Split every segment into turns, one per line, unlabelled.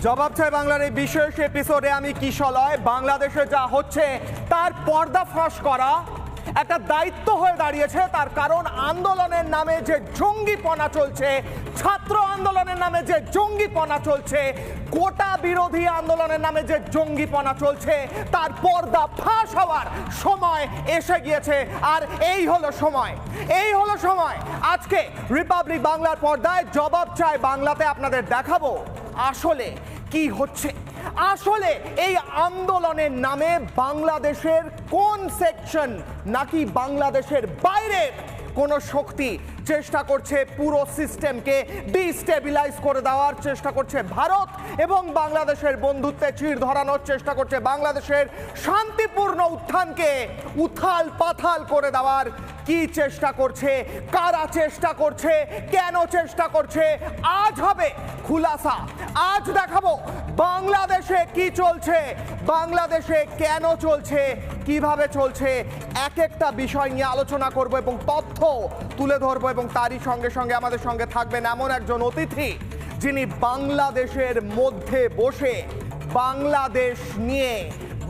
জবাব চাই বাংলার এই বিশেষ এপিসোডে আমি কিশলয় বাংলাদেশে যা হচ্ছে তার পর্দাফাঁস করা একটা দায়িত্ব হয়ে দাঁড়িয়েছে। তার কারণ আন্দোলনের নামে যে জঙ্গিপনা চলছে, ছাত্র আন্দোলনের নামে যে জঙ্গিপনা চলছে, কোটা বিরোধী আন্দোলনের নামে যে জঙ্গিপনা চলছে, তার পর্দা ফাঁস হওয়ার সময় এসে গিয়েছে। আর এই হলো সময় আজকে রিপাবলিক বাংলার পর্দায় জবাব চাই বাংলাতে আপনাদের দেখাবো আসলে কি হচ্ছে। আসলে এই আন্দোলনের নামে বাংলাদেশের কোন সেকশন নাকি বাংলাদেশের বাইরের কোন শক্তি চেষ্টা করছে পুরো সিস্টেমকে ডিস্টেবিলাইজ করে দেওয়ার চেষ্টা করছে ভারত, এবং বাংলাদেশের বন্ধুত্বে চিড় ধরানোর চেষ্টা করছে, বাংলাদেশের শান্তিপূর্ণ উত্থানকে উথাল পাথাল করে দেওয়ার কি চেষ্টা করছে, কারা চেষ্টা করছে, কেন চেষ্টা করছে, আজ হবে খুলাসা। আজ দেখাবো বাংলাদেশে কি চলছে, বাংলাদেশে কেন চলছে, কিভাবে চলছে, এক একটা বিষয় নিয়ে আলোচনা করব এবং তথ্য তুলে ধরবো। এবং তারই সঙ্গে সঙ্গে আমাদের সঙ্গে থাকবেন এমন একজন অতিথি যিনি বাংলাদেশের মধ্যে বসে বাংলাদেশ নিয়ে,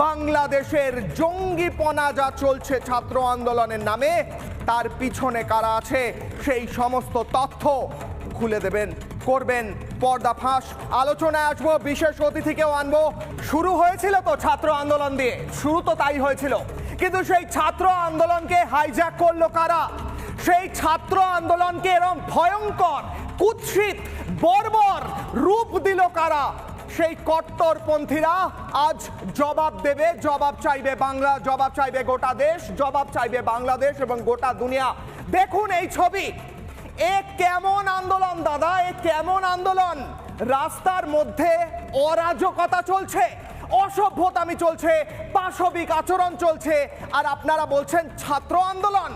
বাংলাদেশের জঙ্গিপনা যা চলছে ছাত্র আন্দোলনের নামে, তার পিছনে কারা আছে সেই সমস্ত তথ্য খুলে দেবেন, করবেন পর্দাফাঁস। আলোচনায় আসবো, বিশেষ অতিথিকেও আনবো। শুরু হয়েছিল তো ছাত্র আন্দোলন দিয়ে, শুরু তো তাই হয়েছিল, কিন্তু সেই ছাত্র আন্দোলনকে হাইজ্যাক করলো কারা? সেই ছাত্র আন্দোলনকে এরকম ভয়ঙ্কর, কুৎসিত, বর্বর রূপ দিল কারা? সেই কট্টরপন্থীরা আজ জবাব দেবে, জবাব চাইবে বাংলা, জবাব চাইবে গোটা দেশ, জবাব চাইবে বাংলাদেশ এবং গোটা দুনিয়া। দেখুন এই ছবি, এ কেমন আন্দোলন দাদা, এ কেমন আন্দোলন? রাস্তার মধ্যে অরাজকতা চলছে, অসভ্যতামি চলছে, পাশবিক আচরণ চলছে, আর আপনারা বলছেন ছাত্র আন্দোলন।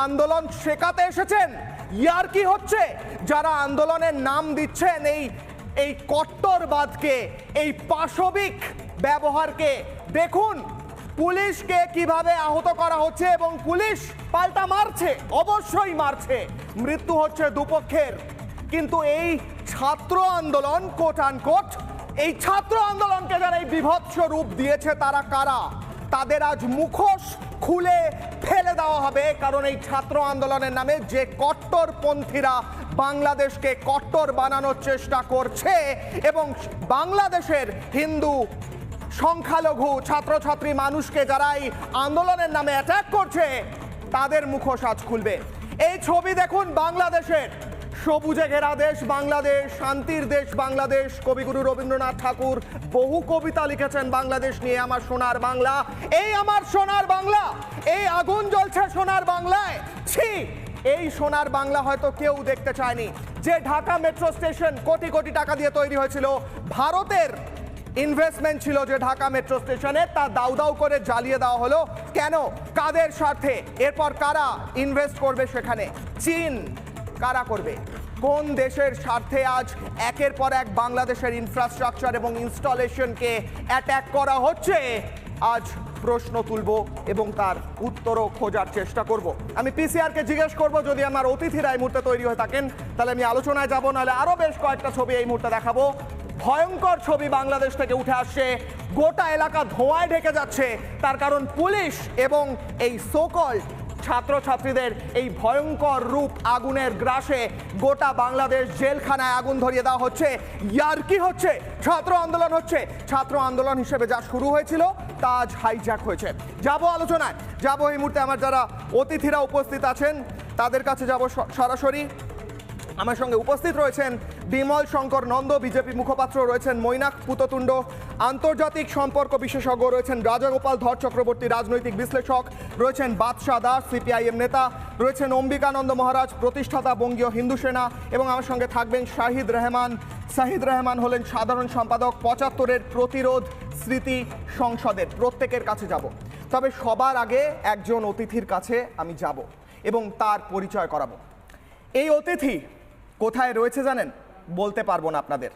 আন্দোলন শেখাতে এসেছেন? ইয়ার কি হচ্ছে? যারা আন্দোলনের নাম দিচ্ছেন এই কট্টরবাদকে, এই পাশবিক ব্যবহারকে, দেখুন পুলিশকে কিভাবে আহত করা হচ্ছে এবং পুলিশ পাল্টা মারছে, অবশ্যই মারছে, মৃত্যু হচ্ছে দুপক্ষের। কিন্তু এই ছাত্র আন্দোলন, কোট আনকোট, এই ছাত্র আন্দোলনকে যারা এই বিভৎস রূপ দিয়েছে তারা কারা? তাদের আজ মুখোশ খুলে ফেলে দেওয়া হবে, কারণ এই ছাত্র আন্দোলনের নামে যে কট্টরপন্থীরা বাংলাদেশকে কট্টর বানানোর চেষ্টা করছে এবং বাংলাদেশের হিন্দু সংখ্যালঘু ছাত্রছাত্রী মানুষকে যারা এই আন্দোলনের নামে অ্যাটাক করছে, তাদের মুখোশ আজ খুলবে। এই ছবি দেখুন বাংলাদেশের, সবুজে ঘেরা দেশ বাংলাদেশ, শান্তির দেশ বাংলাদেশ। কবিগুরু রবীন্দ্রনাথ ঠাকুর বহু কবিতা লিখেছেন বাংলাদেশ নিয়ে। আমার সোনার বাংলা, এই আমার সোনার বাংলা, এই আগুন জ্বলছে সোনার বাংলায়। ছি, এই সোনার বাংলা হয়তো কেউ দেখতে চায়নি। যে ঢাকা মেট্রো স্টেশন কোটি কোটি টাকা দিয়ে তৈরি হয়েছিল, ভারতের ইনভেস্টমেন্ট ছিল যে ঢাকা মেট্রো স্টেশনে, তা দাউ দাউ করে জ্বালিয়ে দেওয়া হলো। কেন? কাদের স্বার্থে? এরপর কারা ইনভেস্ট করবে সেখানে? চীন। কারা করবে? কোন দেশের স্বার্থে আজ একের পর এক বাংলাদেশের ইনফ্রাস্ট্রাকচার এবং ইনস্টলেশনকে অ্যাটাক করা হচ্ছে? আজ প্রশ্ন তুলব এবং তার উত্তরও খোঁজার চেষ্টা করব। আমি পিসিআরকে জিজ্ঞেস করব, যদি আমার অতিথিরা এই মুহূর্তে তৈরি হয়ে থাকেন তাহলে আমি আলোচনায় যাব, নাহলে আরও বেশ কয়েকটা ছবি এই মুহূর্তে দেখাবো। ভয়ঙ্কর ছবি বাংলাদেশ থেকে উঠে আসছে, গোটা এলাকা ধোঁয়ায় ঢেকে যাচ্ছে। তার কারণ পুলিশ এবং এই সোকল ছাত্রছাত্রীদের এই ভয়ঙ্কর রূপ, আগুনের গ্রাসে গোটা বাংলাদেশ জেলখানায় আগুন ধরিয়ে দেওয়া হচ্ছে। ইয়ার কি হচ্ছে? ছাত্র আন্দোলন হচ্ছে। ছাত্র আন্দোলন হিসেবে যা শুরু হয়েছিল তা আজ হাইজ্যাক হয়েছে। যাব আলোচনায়, যাব এই মুহূর্তে আমার যারা অতিথিরা উপস্থিত আছেন তাদের কাছে যাব সরাসরি। আমার সঙ্গে উপস্থিত রয়েছেন বিমল শঙ্কর নন্দ, বিজেপি মুখপাত্র, রয়েছেন মৈনাক পুততুণ্ড, আন্তর্জাতিক সম্পর্ক বিশেষজ্ঞ, রয়েছেন রাজাগোপাল ধর চক্রবর্তী, রাজনৈতিক বিশ্লেষক, রয়েছেন বাদশাহ দাস, সিপিআইএম নেতা, রয়েছেন অম্বিকানন্দ মহারাজ, প্রতিষ্ঠাতা বঙ্গীয় হিন্দু সেনা, এবং আমার সঙ্গে থাকবেন শাহিদ রেহমান। শাহিদ রেহমান হলেন সাধারণ সম্পাদক ৭৫-এর প্রতিরোধ স্মৃতি সংসদের। প্রত্যেকের কাছে যাব, তবে সবার আগে একজন অতিথির কাছে আমি যাব এবং তার পরিচয় করাবো। এই অতিথি কোথায় রয়েছে জানেন? বলতে পারবো না আপনাদের।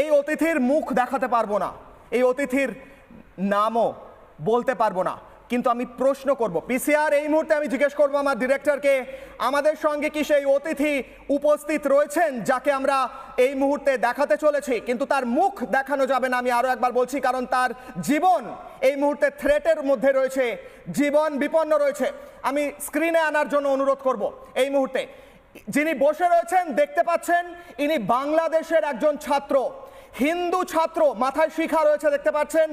এই অতিথির মুখ দেখাতে পারবো না, এই অতিথির নামও বলতে পারবো না, কিন্তু আমি প্রশ্ন করব পিসিআর এই মুহূর্তে আমি জিজ্ঞেস করব আমার ডিরেক্টরকে, আমাদের সঙ্গে কি সেই অতিথি উপস্থিত রয়েছেন যাকে আমরা এই মুহূর্তে দেখাতে চলেছি, কিন্তু তার মুখ দেখানো যাবে না, আমি আরো একবার বলছি, কারণ তার জীবন এই মুহূর্তে থ্রেটের মধ্যে রয়েছে, জীবন বিপন্ন রয়েছে। আমি স্ক্রিনে আনার জন্য অনুরোধ করব এই মুহূর্তে। যিনি বসে রয়েছেন দেখতে পাচ্ছেন, ইনি বাংলাদেশের একজন ছাত্র, হিন্দু ছাত্র, মাথায় শিখা রয়েছে দেখতে পাচ্ছেন,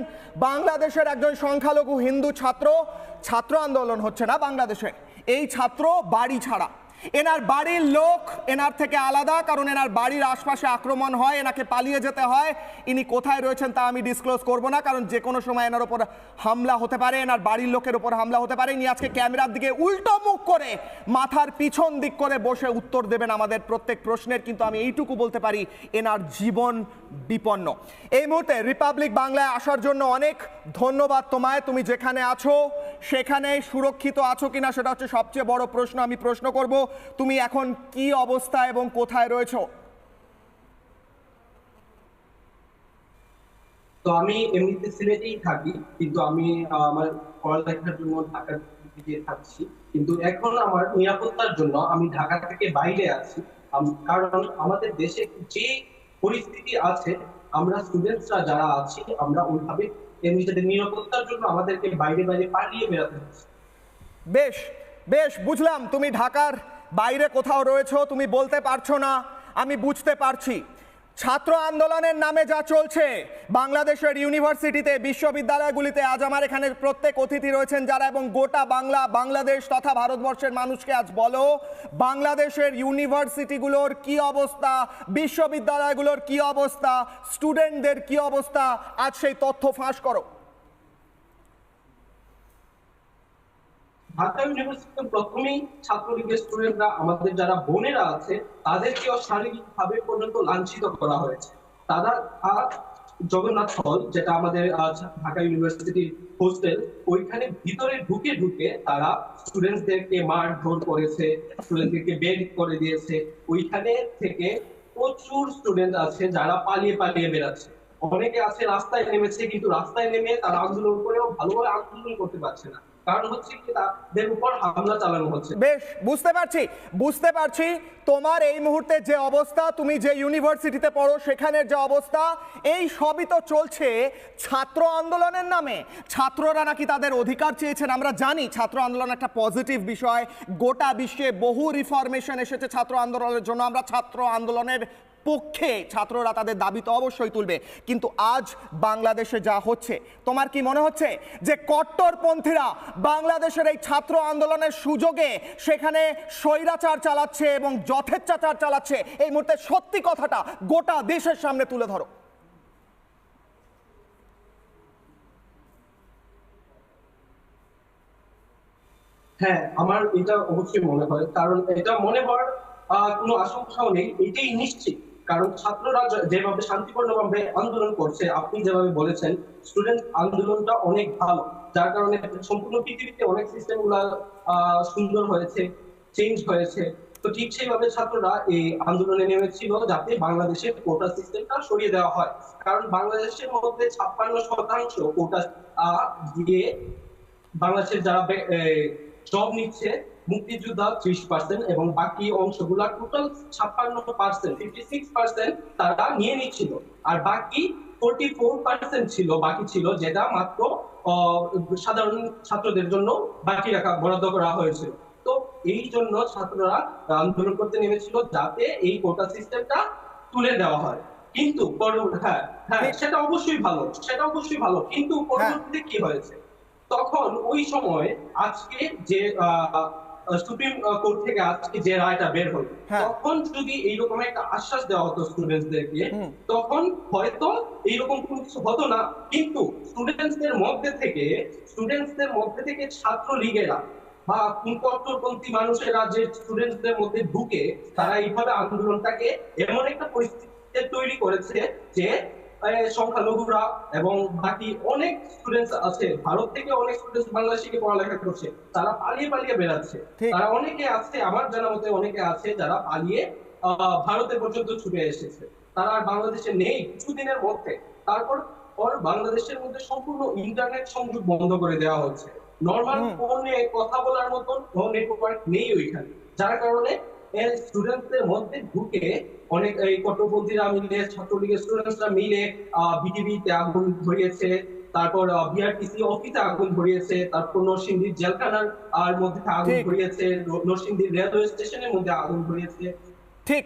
বাংলাদেশের একজন সংখ্যালঘু হিন্দু ছাত্র। ছাত্র আন্দোলন হচ্ছে না বাংলাদেশে, এই ছাত্র বাড়ি ছাড়া। এনার বাড়ির লোক এনার থেকে আলাদা, কারণ এনার বাড়ির আশপাশে আক্রমণ হয়, এনাকে পালিয়ে যেতে হয়। ইনি কোথায় রয়েছেন তা আমি ডিসক্লোজ করব না, কারণ যে কোনো সময় এনার ওপর হামলা হতে পারে, এনার বাড়ির লোকের ওপর হামলা হতে পারে। ইনি আজকে ক্যামেরার দিকে উল্টো মুখ করে মাথার পিছন দিক করে বসে উত্তর দেবেন আমাদের প্রত্যেক প্রশ্নের, কিন্তু আমি এইটুকু বলতে পারি এনার জীবন বিপন্ন। এই মুহূর্তে রিপাবলিক বাংলায় আসার জন্য অনেক ধন্যবাদ তোমায়। তুমি যেখানে আছো সেখানে সুরক্ষিত আছো কিনা সেটা হচ্ছে সবচেয়ে বড় প্রশ্ন। আমি প্রশ্ন করব, তুমি এখন কি অবস্থা এবং কোথায় রয়েছো?
তো আমি এমনিতে সিলেটেই থাকি, কিন্তু আমি আমার পড়ালেখার জন্য ঢাকার দিকে থাকছি, কিন্তু এখন আমার নিরাপত্তার জন্য আমি ঢাকা থেকে বাইরে আছি। কারণ আমাদের দেশে যে পরিস্থিতি আছে, আমরা স্টুডেন্টসরা যারা আছি আমরা ওইভাবে নিজেদের নিরাপত্তার জন্য আমাদেরকে বাইরে বাইরে পালিয়ে বেড়াতে হচ্ছে।
বেশ বেশ, বুঝলাম তুমি ঢাকার বাইরে কোথাও রয়েছো, তুমি বলতে পারছো না, আমি বুঝতে পারছি। ছাত্র আন্দোলনের নামে যা চলছে বাংলাদেশের ইউনিভার্সিটিতে, বিশ্ববিদ্যালয়গুলিতে, আজ আমার এখানে প্রত্যেক অতিথি রয়েছেন যারা, এবং গোটা বাংলাদেশ তথা ভারতবর্ষের মানুষকে আজ বলো বাংলাদেশের ইউনিভার্সিটিগুলোর কি অবস্থা, বিশ্ববিদ্যালয়গুলোর কি অবস্থা, স্টুডেন্টদের কি অবস্থা, আজ সেই তথ্য ফাঁস করো।
ঢাকা ইউনিভার্সিটিতে প্রথমেই ছাত্রলীগের স্টুডেন্টরা, আমাদের যারা বোনেরা আছে তাদেরকেও শারীরিকভাবে পর্যন্ত লাঞ্ছিত করা হয়েছে। তারা জগন্নাথ হল, যেটা আমাদের ঢাকা ইউনিভার্সিটির হোস্টেল, ওইখানে ভিতরে ঢুকে ঢুকে তারা স্টুডেন্টদেরকে মারধর করেছে, স্টুডেন্টদেরকে বের করে দিয়েছে। ওইখানে থেকে প্রচুর স্টুডেন্ট আছে যারা পালিয়ে পালিয়ে বেড়াচ্ছে। অনেকে আছে রাস্তায় নেমেছে, কিন্তু রাস্তায় নেমে তারা আন্দোলন করেও ভালোভাবে আন্দোলন করতে পারছে না, কারণ হচ্ছে কি তাদের উপর হামলা চালানো হচ্ছে।
বেশ, বুঝতে পারছি তোমার এই মুহূর্তে যে অবস্থা, তুমি যে ইউনিভার্সিটিতে পড়ো সেখানের যে অবস্থা, এই সবই তো চলছে ছাত্র আন্দোলনের নামে। ছাত্ররা নাকি তাদের অধিকার চেয়েছেন। আমরা জানি ছাত্র আন্দোলন একটা পজিটিভ বিষয়, গোটা বিশ্বে বহু রিফরমেশন এসেছে ছাত্র আন্দোলনের জন্য, আমরা ছাত্র আন্দোলনের পক্ষে, ছাত্ররা তাদের দাবি তো অবশ্যই তুলবে। কিন্তু আজ বাংলাদেশে যা হচ্ছে, তোমার কি মনে হচ্ছে যে কট্টরপন্থীরা বাংলাদেশের এই ছাত্র আন্দোলনের সুযোগে সেখানে স্বৈরাচার চালাচ্ছে এবং যথেচ্ছাচার চালাচ্ছে? এই মুহূর্তে সত্যি কথাটা গোটা দেশের সামনে তুলে ধরো।
হ্যাঁ, আমার এটা অবশ্যই মনে হয়, কারণ এটা মনে হওয়ার কোনো আশঙ্কাও নেই, এটাই নিশ্চিত। কারণ ছাত্ররা যেভাবে শান্তিপূর্ণভাবে আন্দোলন করছে, আপনি যেভাবে বলেছেন স্টুডেন্ট আন্দোলনটা অনেক ভালো, যার কারণে সম্পূর্ণ পৃথিবীতে অনেক সিস্টেম গুলা সুন্দর হয়েছে, চেঞ্জ হয়েছে। তো ঠিক সেইভাবে ছাত্ররা এই আন্দোলনে নেমেছিল যাতে বাংলাদেশের কোটা সিস্টেমটা সরিয়ে দেওয়া হয়। কারণ বাংলাদেশের মধ্যে 56% কোটা দিয়ে বাংলাদেশের যারা জব নিচ্ছে, মুক্তিযোদ্ধা 30% এবং বাকি অংশগুলা টোটাল 56% তারা নিয়ে নিচ্ছিল, আর বাকি 44% বাকি ছিল, যেটা মাত্র সাধারণ ছাত্রদের জন্য বাকি রাখা বরাদ্দ করা হয়েছিল। তো এই জন্য ছাত্ররা আন্দোলন করতে নেমেছিল যাতে এই কোটা সিস্টেমটা তুলে দেওয়া হয়। কিন্তু হ্যাঁ হ্যাঁ সেটা অবশ্যই ভালো, কিন্তু পরবর্তীতে কি হয়েছে, তখন ওই সময় আজকে যে সুপ্রিম কোর্ট থেকে আজকে যে রায়টা বের হলো, তখন যদি এইরকম একটা আশ্বাস দেওয়া হতো স্টুডেন্টসদেরকে, তখন হয়তো এইরকম কোনো কিছু হতো না। কিন্তু স্টুডেন্টসদের মধ্যে থেকে ছাত্র লীগেরা বা কট্টরপন্থী মানুষেরা যে স্টুডেন্টসদের মধ্যে ঢুকে তারা এইভাবে আন্দোলনটাকে এমন একটা পরিস্থিতি তৈরি করেছে যে সংখ্যালঘুরা এবং বাকি অনেক স্টুডেন্টস আছে, ভারত থেকে অনেক স্টুডেন্টস বাংলাদেশে পড়ালেখা করছে, তারা পালিয়ে পালিয়ে বেড়াচ্ছে। তারা অনেকে আছে, আমার জানা মতে অনেকে আছে যারা পালিয়ে ভারতে পর্যন্ত ছুটে এসেছে, তারা আর বাংলাদেশে নেই কিছুদিনের মধ্যে। তারপর বাংলাদেশের মধ্যে সম্পূর্ণ ইন্টারনেট সংযোগ বন্ধ করে দেওয়া হচ্ছে। নর্মাল ফোনে কথা বলার মতন নেটওয়ার্ক নেই ওইখানে, যার কারণে স্টুডেন্টদের মধ্যে ঢুকে অনেক এই কট্টরপন্থীরা মিলে, ছাত্রলীগের স্টুডেন্টসরা মিলে বিটিভিতে আগুন ধরিয়েছে, তারপর বিআরটিসি অফিসে আগুন ধরিয়েছে, তারপর নরসিংদীর জেলখানার মধ্যে আগুন
ঠিক।
ধরিয়েছে, নরসিংদীর রেলওয়ে স্টেশনের মধ্যে আগুন ধরিয়েছে।
ঠিক